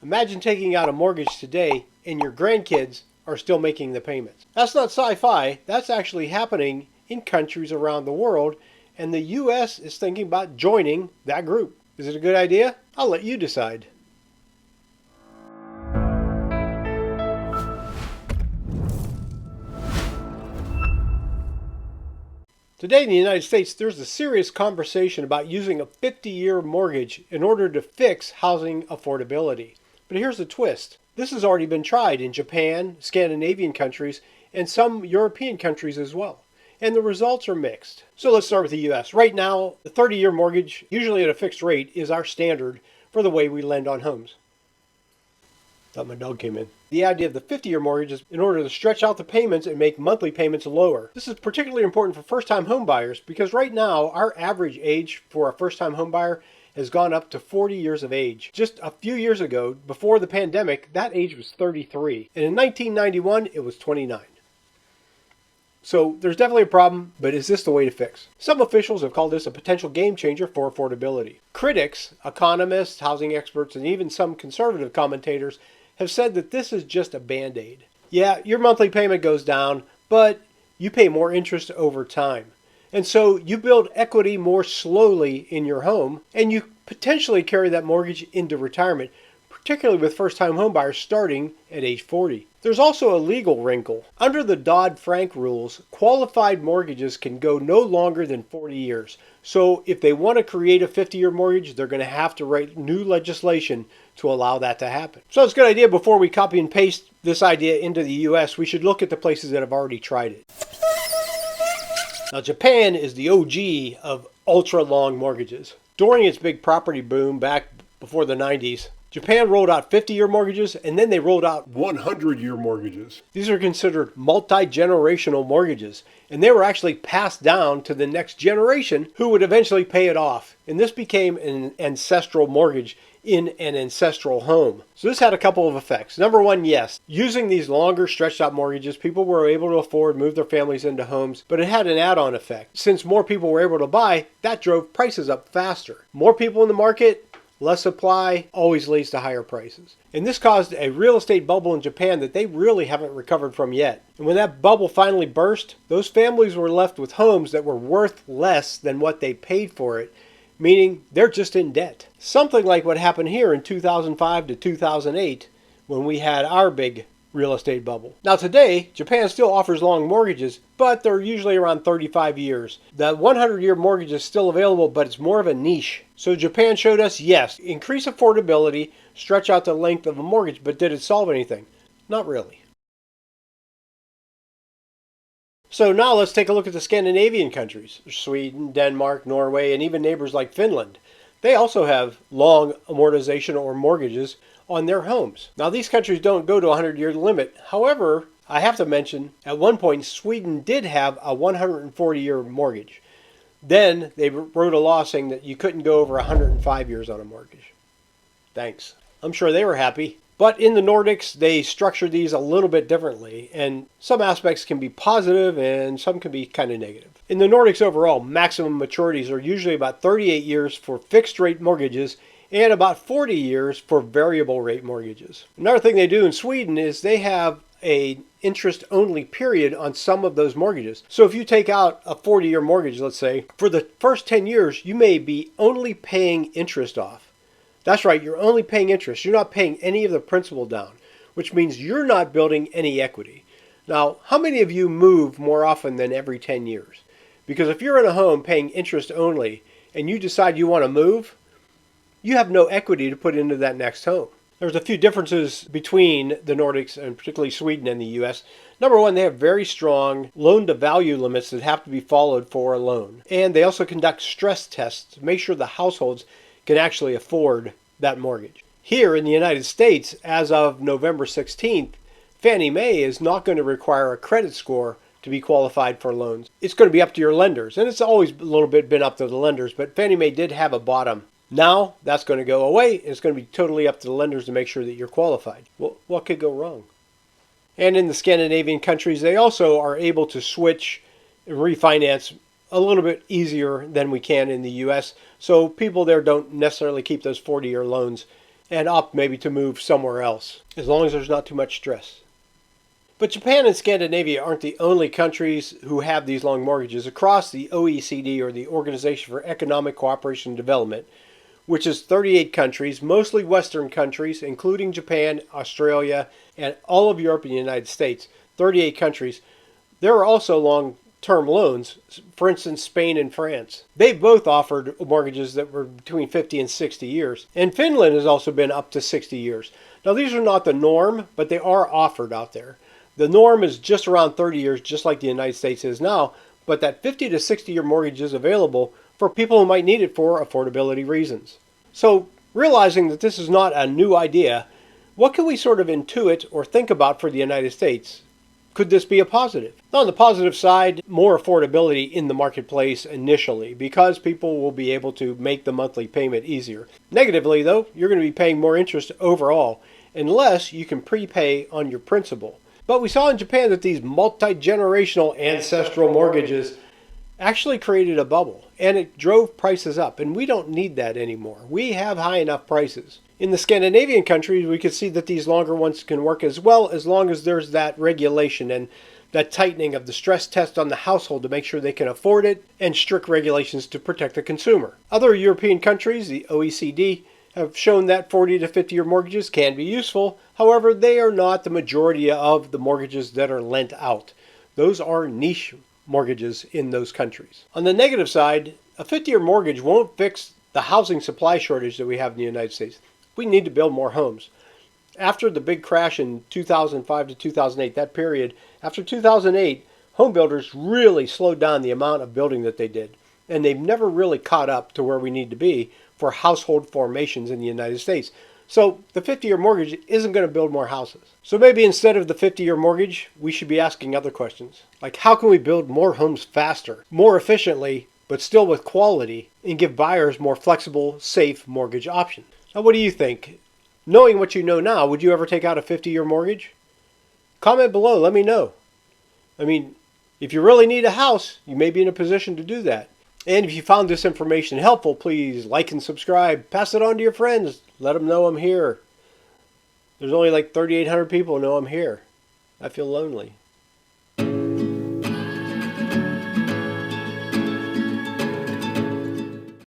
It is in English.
Imagine taking out a mortgage today and your grandkids are still making the payments. That's not sci-fi. That's actually happening in countries around the world, and the U.S. is thinking about joining that group. Is it a good idea? I'll let you decide. Today in the United States, there's a serious conversation about using a 50-year mortgage in order to fix housing affordability. But here's the twist. This has already been tried in Japan, Scandinavian countries, and some European countries as well. And the results are mixed. So let's start with the U.S. Right now, the 30-year mortgage, usually at a fixed rate, is our standard for the way we lend on homes. Thought my dog came in. The idea of the 50-year mortgage is in order to stretch out the payments and make monthly payments lower. This is particularly important for first-time home buyers because right now our average age for a first-time home buyer has gone up to 40 years of age. Just a few years ago, before the pandemic, that age was 33. And in 1991, it was 29. So there's definitely a problem, but is this the way to fix? Some officials have called this a potential game changer for affordability. Critics, economists, housing experts, and even some conservative commentators have said that this is just a band-aid. Yeah, your monthly payment goes down, but you pay more interest over time. And so you build equity more slowly in your home, and you potentially carry that mortgage into retirement, particularly with first-time homebuyers starting at age 40. There's also a legal wrinkle. Under the Dodd-Frank rules, qualified mortgages can go no longer than 40 years. So if they want to create a 50-year mortgage, they're going to have to write new legislation to allow that to happen. So it's a good idea before we copy and paste this idea into the U.S., we should look at the places that have already tried it. Now, Japan is the OG of ultra-long mortgages. During its big property boom back before the 90s, Japan rolled out 50-year mortgages, and then they rolled out 100-year mortgages. These are considered multi-generational mortgages, and they were actually passed down to the next generation who would eventually pay it off. And this became an ancestral mortgage in an ancestral home. So this had a couple of effects. Number one, yes, using these longer stretched out mortgages, people were able to afford, move their families into homes, but it had an add-on effect. Since more people were able to buy, that drove prices up faster. More people in the market, less supply, always leads to higher prices. And this caused a real estate bubble in Japan that they really haven't recovered from yet. And when that bubble finally burst, those families were left with homes that were worth less than what they paid for it, meaning they're just in debt. Something like what happened here in 2005 to 2008 when we had our big real estate bubble. Now today, Japan still offers long mortgages, but they're usually around 35 years. The 100-year mortgage is still available, but it's more of a niche. So Japan showed us, yes, increase affordability, stretch out the length of a mortgage, but did it solve anything? Not really. So now let's take a look at the Scandinavian countries, Sweden, Denmark, Norway, and even neighbors like Finland. They also have long amortization or mortgages on their homes. Now these countries don't go to a 100-year limit. However, I have to mention, at one point Sweden did have a 140-year mortgage. Then they wrote a law saying that you couldn't go over 105 years on a mortgage. Thanks. I'm sure they were happy. But in the Nordics, they structure these a little bit differently, and some aspects can be positive and some can be kind of negative. In the Nordics overall, maximum maturities are usually about 38 years for fixed rate mortgages and about 40 years for variable rate mortgages. Another thing they do in Sweden is they have an interest-only period on some of those mortgages. So if you take out a 40-year mortgage, let's say, for the first 10 years, you may be only paying interest off. That's right, you're only paying interest. You're not paying any of the principal down, which means you're not building any equity. Now, how many of you move more often than every 10 years? Because if you're in a home paying interest only and you decide you want to move, you have no equity to put into that next home. There's a few differences between the Nordics and particularly Sweden and the U.S. Number one, they have very strong loan-to-value limits that have to be followed for a loan. And they also conduct stress tests to make sure the households can actually afford that mortgage. Here in the United States, as of November 16th, Fannie Mae is not going to require a credit score to be qualified for loans. It's going to be up to your lenders, and it's always a little bit been up to the lenders, but Fannie Mae did have a bottom. Now that's going to go away, and it's going to be totally up to the lenders to make sure that you're qualified. Well, what could go wrong? And in the Scandinavian countries, they also are able to switch and refinance a little bit easier than we can in the U.S. So people there don't necessarily keep those 40-year loans and opt maybe to move somewhere else, as long as there's not too much stress. But Japan and Scandinavia aren't the only countries who have these long mortgages. Across the OECD, or the Organization for Economic Cooperation and Development, which is 38 countries, mostly Western countries, including Japan, Australia, and all of Europe and the United States, 38 countries, there are also long-term loans, for instance, Spain and France. They've both offered mortgages that were between 50 and 60 years. And Finland has also been up to 60 years. Now, these are not the norm, but they are offered out there. The norm is just around 30 years, just like the United States is now, but that 50 to 60-year mortgage is available for people who might need it for affordability reasons. So, realizing that this is not a new idea, what can we sort of intuit or think about for the United States? Could this be a positive? On the positive side, more affordability in the marketplace initially, because people will be able to make the monthly payment easier. Negatively, though, you're going to be paying more interest overall, unless you can prepay on your principal. But we saw in Japan that these multi-generational ancestral mortgages actually created a bubble, and it drove prices up, and we don't need that anymore. We have high enough prices. In the Scandinavian countries, we could see that these longer ones can work as well, as long as there's that regulation and that tightening of the stress test on the household to make sure they can afford it, and strict regulations to protect the consumer. Other European countries, the OECD, have shown that 40 to 50-year mortgages can be useful. However, they are not the majority of the mortgages that are lent out. Those are niche mortgages in those countries. On the negative side, a 50-year mortgage won't fix the housing supply shortage that we have in the United States. We need to build more homes. After the big crash in 2005 to 2008, that period, after 2008, home builders really slowed down the amount of building that they did. And they've never really caught up to where we need to be for household formations in the United States. So the 50-year mortgage isn't going to build more houses. So maybe instead of the 50-year mortgage, we should be asking other questions. Like, how can we build more homes faster, more efficiently, but still with quality, and give buyers more flexible, safe mortgage options? Now, what do you think? Knowing what you know now, would you ever take out a 50-year mortgage? Comment below, let me know. I mean, if you really need a house, you may be in a position to do that. And if you found this information helpful, please like and subscribe. Pass it on to your friends. Let them know I'm here. There's only like 3,800 people who know I'm here. I feel lonely.